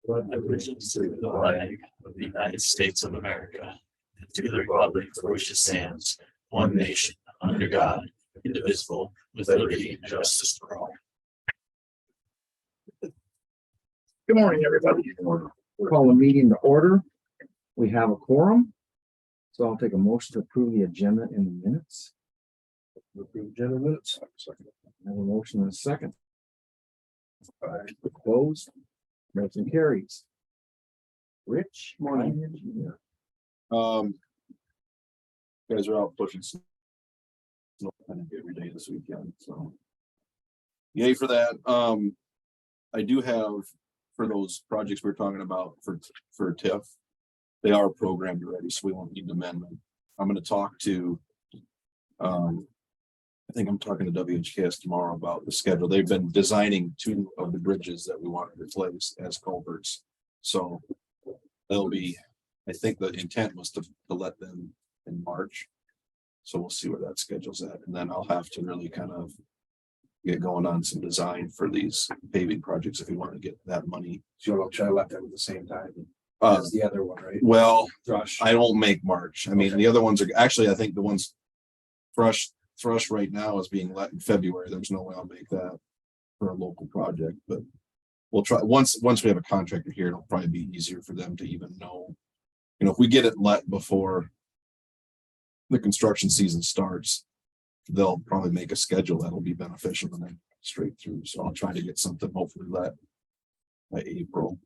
Allegiance to the flag of the United States of America, and to the republic for which it stands, one nation, under God, indivisible, with liberty and justice for all. Good morning, everybody. We'll call the meeting to order. We have a quorum. So I'll take a motion to approve the agenda in the minutes. Approve agenda minutes. I have a motion and a second. Closed. Motion carries. Rich, morning. Guys are out pushing snow every day this weekend, so. Yay for that. I do have, for those projects we're talking about for TIF, they are programmed already, so we won't need an amendment. I'm gonna talk to, I think I'm talking to WHKS tomorrow about the schedule. They've been designing 2 of the bridges that we want to replace as culverts. So they'll be, I think the intent was to let them in March. So we'll see where that schedule's at. And then I'll have to really kind of get going on some design for these paving projects if we want to get that money. So you'll try to let them at the same time Uh, as the other one, right? well, Thrush. I don't make March. I mean, Okay. the other ones are actually, I think the ones Thrush right now is being let in February. There's no way I'll make that for a local project, but we'll try once we have a contractor here, it'll probably be easier for them to even know. You know, if we get it let before the construction season starts, they'll probably make a schedule that'll be beneficial and then straight through. So I'll try to get something hopefully let by April,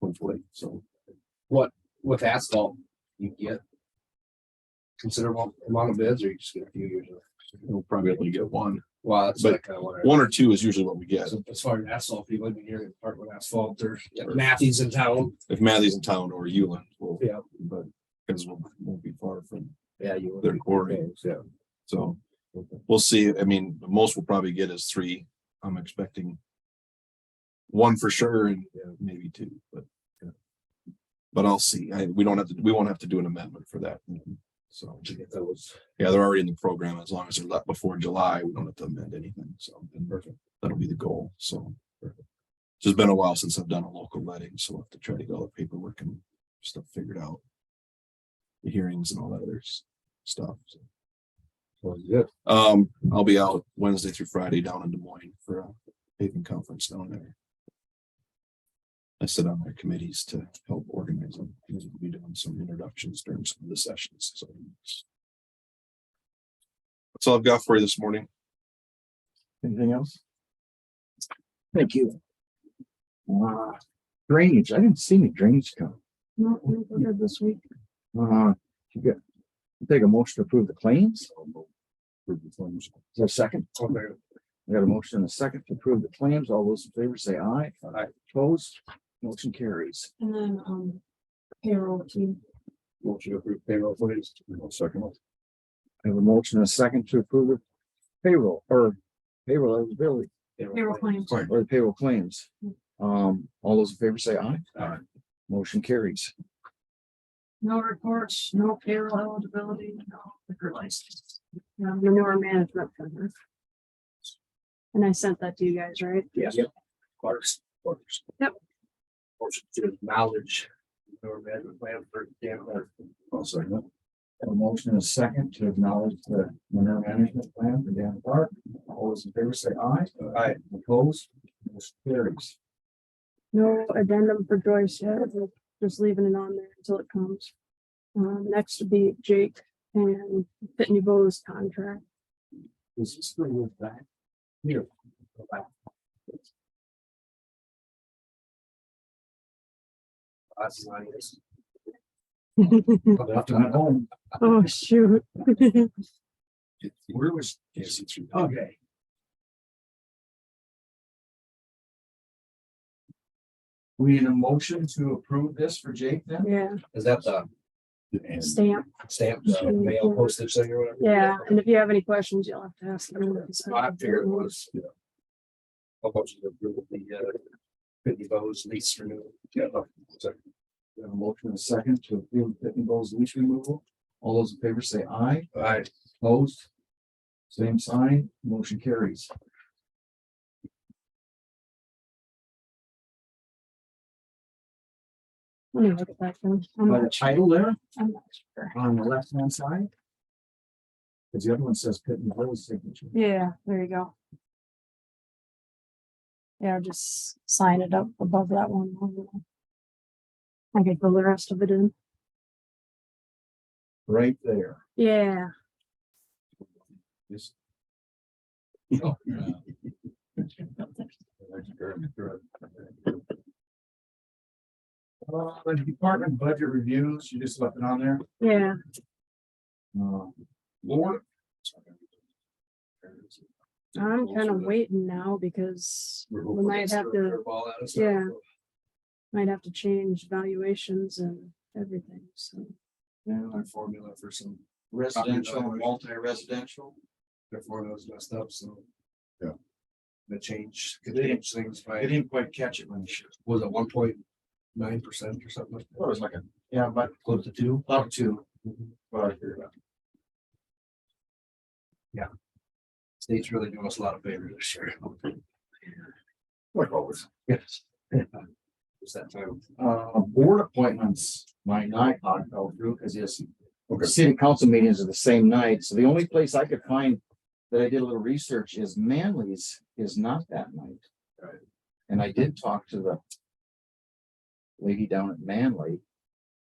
hopefully. So With asphalt, you get considerable amount of bids, or you just get a few years of. we'll probably only get one. Well, that's But like kind of what. 1 or 2 is usually what we get. So as far as asphalt, people in here, part with asphalt or Matthews in town. If Matthew's in town or Euland, will Yeah. but because we'll won't be far from Yeah, you. their quarry. Yeah. So we'll see. I mean, the most we'll probably get is 3. I'm expecting 1 for sure and maybe 2, but I'll see. We won't have to do an amendment for that. So To get those. yeah, they're already in the program. As long as they're let before July, we don't have to amend anything. So perfect. That'll be the goal. So it's just been a while since I've done a local letting, so we'll have to try to get all the paperwork and stuff figured out. The hearings and all that other stuff. So. Good. I'll be out Wednesday through Friday down in Des Moines for a paving conference down there. I sit on their committees to help organize them. We'll be doing some introductions during some of the sessions. So that's all I've got for you this morning. Anything else? Thank you. Drainage. I didn't see any drainage come. No, we did this week. You get, take a motion to approve the claims. Is there a second? Okay. We got a motion and a second to approve the claims. All those in favor say aye. Aye. Opposed? Motion carries. And then, payroll team. Motion to approve payroll footage. Second. I have a motion and a second to approve the payroll eligibility Payroll claims. or the payroll claims. All those in favor say aye. Aye. Motion carries. No reports, no payroll eligibility, no liquor license. Manure management center. And I sent that to you guys, right? Yeah. Clark's. Yep. Motion to acknowledge. Our management plan for Danville. Also, a motion and a second to acknowledge the manure management plan for Dan Park. All those in favor say aye. Aye. Opposed? Motion carries. No addendum for Joyce yet, we're just leaving it on there until it comes. Next would be Jake and Pitney Bowes contract. This is three years back. Here. Go back. That's 9 years. Left at home. Oh, shoot. Where was? Okay. We need a motion to approve this for Jake then? Yeah, Is that the stamp. stamp, the mail postage thing or whatever? Yeah, and if you have any questions, you'll have to ask them. I figured it was. How much of the Pitney Bowes lease renewal? Yeah. We have a motion and a second to approve Pitney Bowes lease removal. All those in favor say aye. Aye. Opposed? Same sign, motion carries. Let me look at that one. I'm By the not sure. title there I'm not sure. on the left hand side. Because the other one says Pittman Rose signature. Yeah, there you go. Yeah, I'll just sign it up above that one. I can fill the rest of it in. Right there. Yeah, This- The department budget reviews, you just left it on there. yeah. Lord. I'm kind of waiting now because we might have to, yeah. Might have to change valuations and everything, so. Yeah, our formula for some, Residential, multi-residential. their formula's messed up, so. Yeah. The change, could They didn't- change things I by, didn't quite catch it when you should. was it 1.9% or something like It was like a, yeah, but close to 2? up to. But State's really doing us a lot of favors this year. like always. Yes. It's that time. Board appointments might not go through because yes. City council meetings are the same night, so the only place I could find that I did a little research is Manly's is not that night. Right. And I did talk to the lady down at Manly.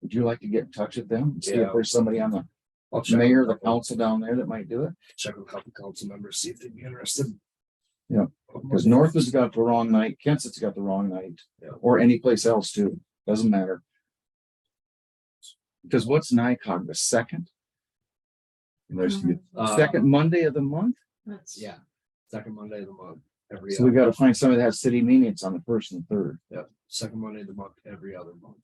Would you like to get in touch with them? See if Yeah. there's somebody on the I'll check mayor, with the a couple- council down there that might do it? check with a couple council members, see if they'd be interested. Yeah. Because Northwood's got the wrong night, Kenseth's got the wrong night, Yeah. or any place else too, doesn't matter. Because what's NICOG, the second? Second Monday of the month? That's. Yeah, second Monday of the month, every, So we gotta find somebody that has city meetings on the first and third, second Monday of the month, every other month,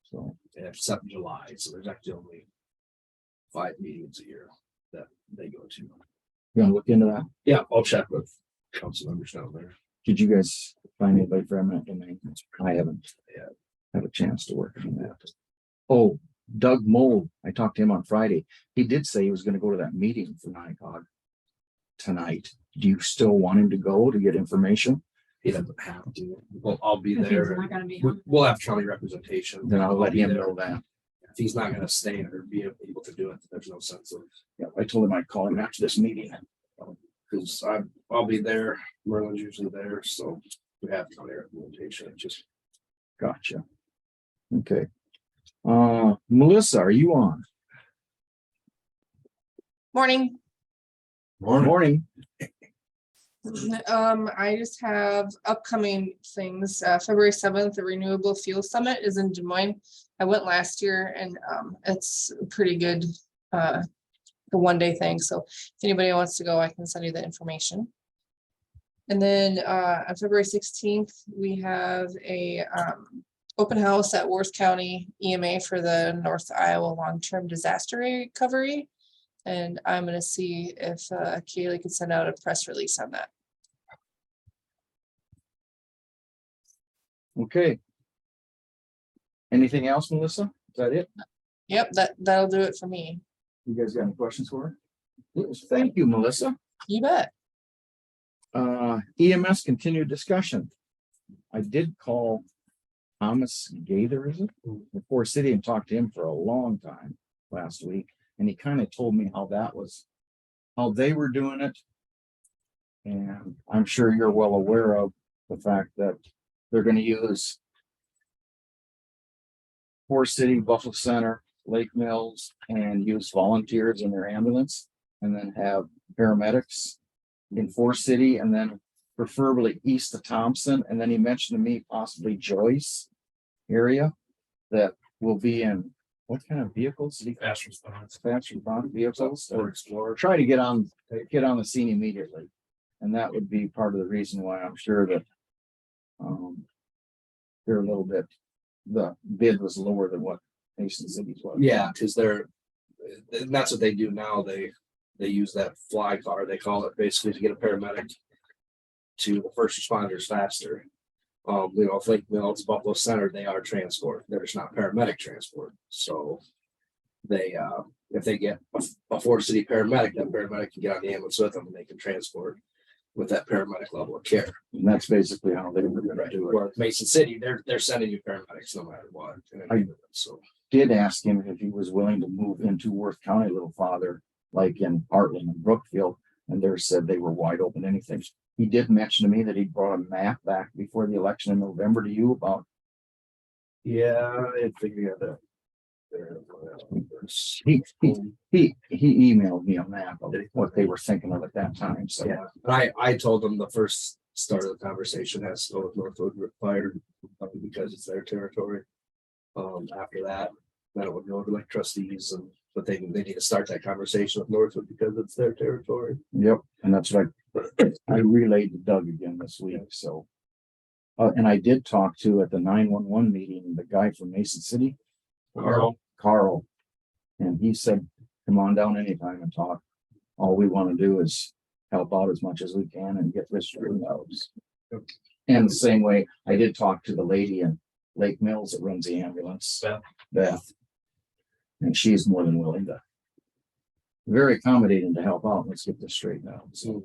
so. except July, so there's actually only 5 meetings a year that they go to. You wanna look into that? Yeah, I'll check with council members down there. Did you guys find anybody for eminent domain? I haven't. Yeah. Had a chance to work on that. Oh, Doug Mold, I talked to him on Friday. He did say he was gonna go to that meeting for NICOG tonight. Do you still want him to go to get information? He doesn't have to, well, I'll be If he's there. not gonna be. We'll have county representation. Then I'll let be him there. know that. If he's not gonna stay or be able to do it, there's no sense of, Yeah, I told him I'd call him after this meeting. because I'll be there, Merlin's usually there, so we have county representation, it's just. Gotcha. Okay. Melissa, are you on? Morning. Morning. I just have upcoming things. February 7th, the Renewable Fuel Summit is in Des Moines. I went last year and it's pretty good. The 1-day thing. So if anybody wants to go, I can send you the information. And then on February 16th, we have a open house at Worth County EMA for the North Iowa Long-Term Disaster Recovery. And I'm gonna see if Kaylee could send out a press release on that. Okay. Anything else, Melissa? Is that it? Yep, that'll do it for me. You guys got any questions for her? Yes, thank you, Melissa. You bet. EMS continued discussion. I did call Thomas Gaither, is it? The Forest City, and talked to him for a long time last week. And he kind of told me how that was, how they were doing it. And I'm sure you're well aware of the fact that they're gonna use Forest City, Buffalo Center, Lake Mills, and use volunteers in their ambulance, and then have paramedics in Forest City, and then preferably east of Thompson. And then he mentioned to me possibly Joyce area that will be in what kind of vehicles? Did he- Fast response. Fast response vehicles, Or or Explorer. try to get on the scene immediately. And that would be part of the reason why I'm sure that they're a little bit, the bid was lower than what Mason City's was. Yeah, because and that's what they do now. They use that fly car, they call it, basically to get a paramedic to the first responders faster. If Lake Mills, Buffalo Center, they are transport. They're just not paramedic transport. So they if they get a Forest City paramedic, that paramedic can get on the ambulance with them and they can transport with that paramedic level of care. And that's basically how they were gonna do it. Where Mason City, they're sending you paramedics no matter what. So, Did ask him if he was willing to move into Worth County a little farther, like in Heartland and Brookfield, and they said they were wide open, anything. He did mention to me that he brought a map back before the election in November to you about, yeah, I figured that. he emailed me a map of what they were thinking of at that time, so. Yeah, I told them the first start of the conversation has to go with Northwood Fire because it's their territory. After that, then it would go to like trustees and, but they need to start that conversation with Northwood because it's their territory. Yep, and that's what I relayed to Doug again this week, so. And I did talk to at the 911 meeting, the guy from Mason City. Carl. And he said, come on down anytime and talk. All we want to do is help out as much as we can and get this straightened out. And the same way, I did talk to the lady in Lake Mills that runs the ambulance, Beth. And she's more than willing to. Very accommodating to help out. Let's get this straightened out. So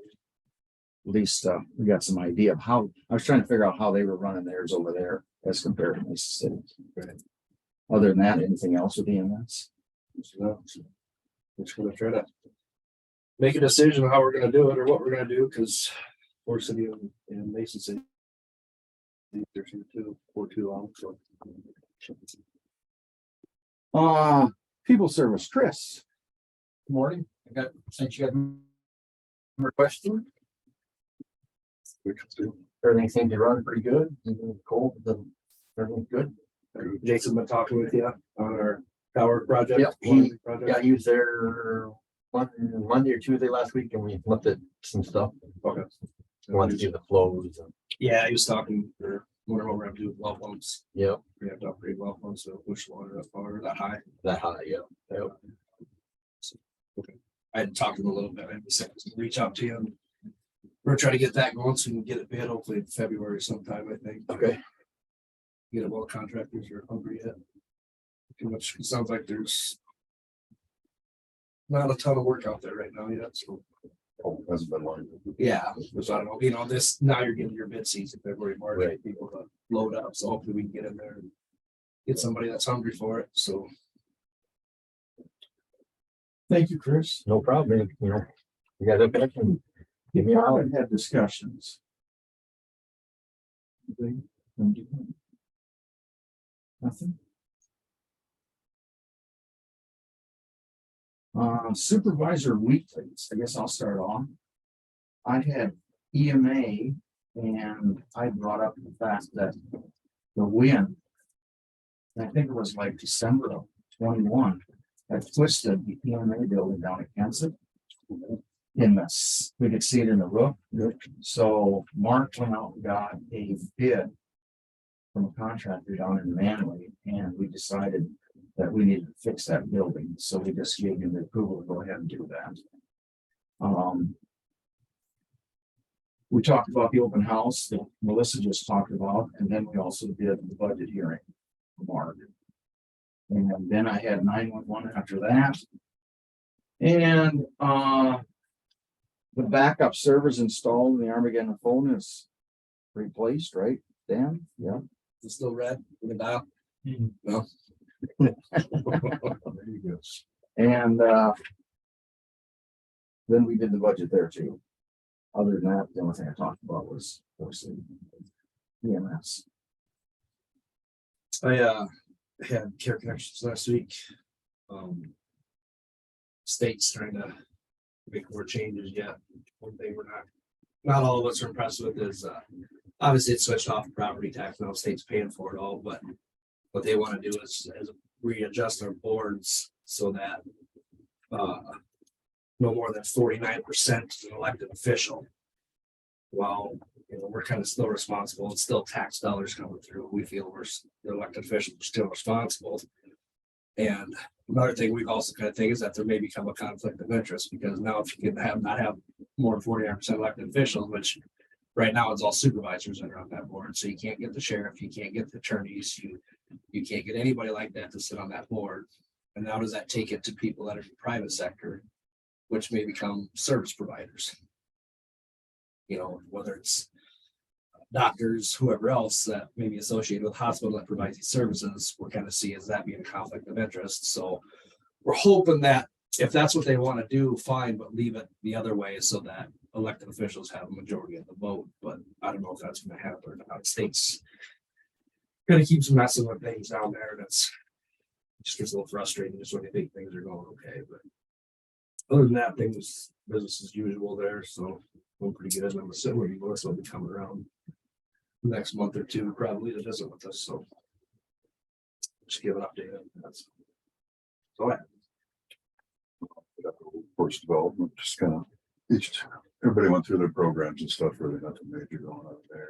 at least we got some idea of how, I was trying to figure out how they were running theirs over there as compared to Mason City. Other than that, anything else with EMS? So, just gonna try to make a decision on how we're gonna do it or what we're gonna do, because Forest City and Mason City. They're too long, so. People service, Chris. Good morning. I got, since you got more question. Everything seemed to run pretty good. Cold, everything's good. Jason been talking with you on our tower project. Yep, Yeah, he was there Monday or Tuesday last week and we looked at some stuff. Okay. Wanted to do the flows. Yeah, he was talking for wondering what we're gonna do with well pumps. Yep, We have to upgrade well pumps to push water that far, that high. that high, yeah. Yep. Okay. I had talked to him a little bit. He said to reach out to you. And we're trying to get that going so we can get it bid hopefully in February sometime, I think. Okay. Get it while contractors are hungry yet. Too much, it sounds like there's not a ton of work out there right now yet, so. Oh, that's been long. Yeah, so I don't know, this, now you're getting your bid season, February, March, Right. people to load up, so hopefully we can get in there and get somebody that's hungry for it, so. Thank you, Chris. No problem, you know. You guys okay? Give me a holler. Department had discussions. Nothing. Supervisor weeklies, I guess I'll start off. I had EMA and I brought up the fact that the wind. I think it was like December of 21, had twisted the EMA building down at Kansas. In this, we could see it in the roof. So Mark went out and got a bid from a contractor down in Manly, and we decided that we needed to fix that building. So we just gave him the approval to go ahead and do that. We talked about the open house that Melissa just talked about, and then we also did the budget hearing for Mark. And then I had 911 after that. And the backup servers installed in the Armageddon phone is replaced, right, Dan? Yeah. It's still red, we can dial. No. There you go. And then we did the budget there too. Other than that, the only thing I talked about was EMS. I had care connections last week. State's trying to make more changes yet. One thing we're not all of us are impressed with is obviously it's switched off property tax. Now state's paying for it all, but what they want to do is readjust our boards so that no more than 49% is an elected official. While we're kind of still responsible, it's still tax dollars coming through. We feel the elected officials are still responsible. And another thing we also kind of think is that there may become a conflict of interest, because now if you can not have more than 49% elected officials, which right now it's all supervisors that are on that board. So you can't get the sheriff, you can't get the attorneys, you can't get anybody like that to sit on that board. And now does that take it to people that are in the private sector, which may become service providers? You know, whether it's doctors, whoever else that may be associated with hospital that provides these services, we're kind of see as that being a conflict of interest. So we're hoping that if that's what they want to do, fine, but leave it the other way so that elected officials have a majority of the vote. But I don't know if that's going to happen or not. States kind of keeps messing with things down there. And it's just gets a little frustrating just when you think things are going okay. But other than that, things business as usual there. So going pretty good. And I'm assuming Melissa will be coming around next month or two, probably to visit with us. So just give an update on that. So Course development, just kind of everybody went through their programs and stuff, really nothing major going on there.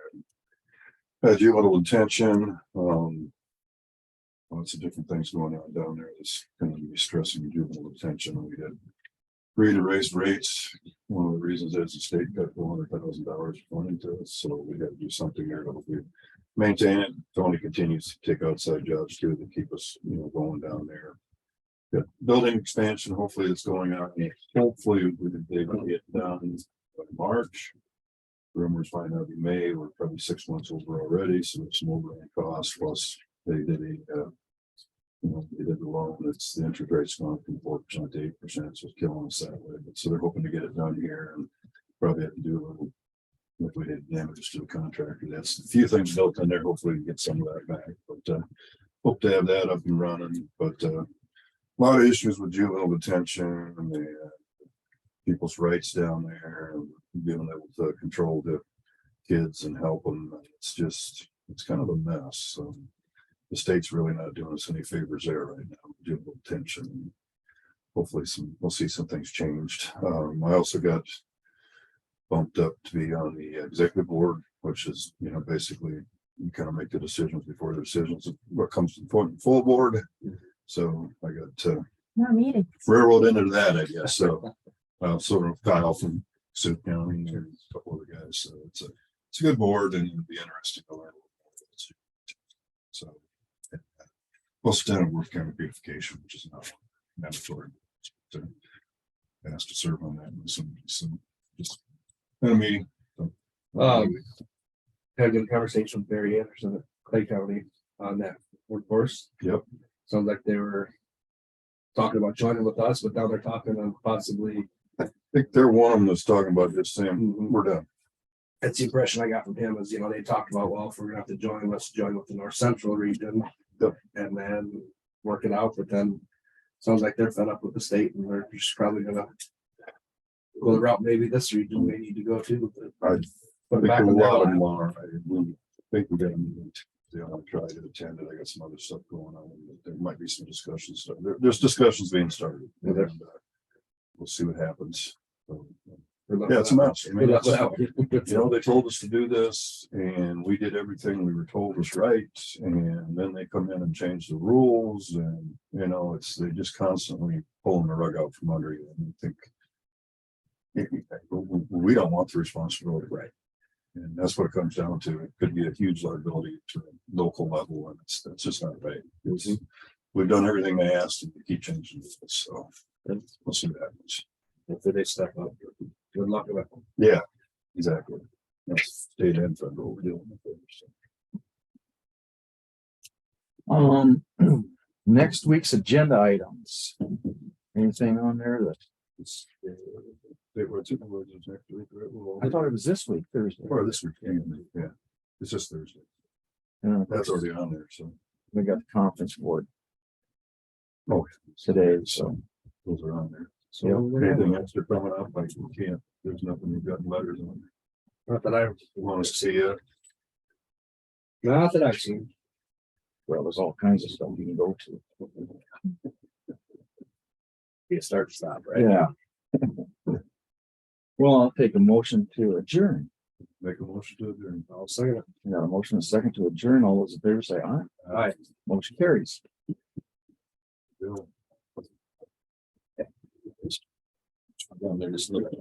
Juvenile detention, lots of different things going on down there that's going to be stressing juvenile detention. We had to raise rates. One of the reasons is the state got $400,000 funding to us, so we got to do something here to hopefully maintain it. Tony continues to take outside jobs too to keep us, going down there. Got building expansion, hopefully it's going on. Hopefully they will get done by March. Rumors might not be May. We're probably 6 months over already, so it's some overrun cost. Plus they did they did the loan. It's the interest rate's gone from 4% to 8%, so it's killing us that way. But so they're hoping to get it done here and probably have to do a little liquidated damages to the contractor. That's a few things built in there. Hopefully we get some of that back, but hope to have that up and running. But a lot of issues with juvenile detention and the people's rights down there, and being able to control the kids and help them. It's kind of a mess. The state's really not doing us any favors there right now. Juvenile detention. Hopefully we'll see some things changed. I also got bumped up to be on the executive board, which is, basically you kind of make the decisions before the decisions of what comes to the full board. So I got No meeting. railroad into that, I guess. So sort of Kyle from Sioux County and a couple other guys. So it's a good board, and it'll be interesting to learn. So we'll stand up with county beautification, which is not mandatory. So asked to serve on that with some just in a meeting. So, had a good conversation with Barry Anderson at Clay County on that workforce. Yep. Sounds like they were talking about joining with us, but now they're talking on possibly. I think they're one of them that's talking about just saying we're done. That's the impression I got from him is, they talked about, well, if we're gonna have to join, let's join with the North Central region. Yep. And then work it out, but then sounds like they're fed up with the state and they're just probably gonna go the route maybe this region may need to go to. I Put it think back a on their lot of lap. them are. I think we got a meeting. They want to try to attend it. I got some other stuff going on. There might be some discussions. There's discussions being started. And, we'll see what happens. So, yeah, it's a mess. I mean, they told us to do this and we did everything we were told was right. And then they come in and change the rules and, they just constantly pulling the rug out from under you. And I think we don't want the responsibility. Right. And that's what it comes down to. It could be a huge liability to a local level, and that's just not right. We've done everything they asked, and we keep changing this. So we'll see what happens. If they step up, good luck with it. Yeah, exactly. That's state and federal we're dealing with. So. Next week's agenda items. Anything on there that? Supervisors next week, right? I thought it was this week, Thursday. Or this week, yeah. It's just Thursday. And That's already on there, so. we got the conference board Oh, today, so. those are on there. So Yeah. anything extra coming up, like we can't, there's nothing, we've got letters on there. Not that I Want us to see it? Not that I've seen. Well, there's all kinds of stuff you can go to. You start to stop, right? Yeah. Well, I'll take a motion to adjourn. Make a motion to adjourn. I'll second it. We got a motion and a second to adjourn. All those in favor say aye. Aye. Motion carries. Bill. Down there, just look at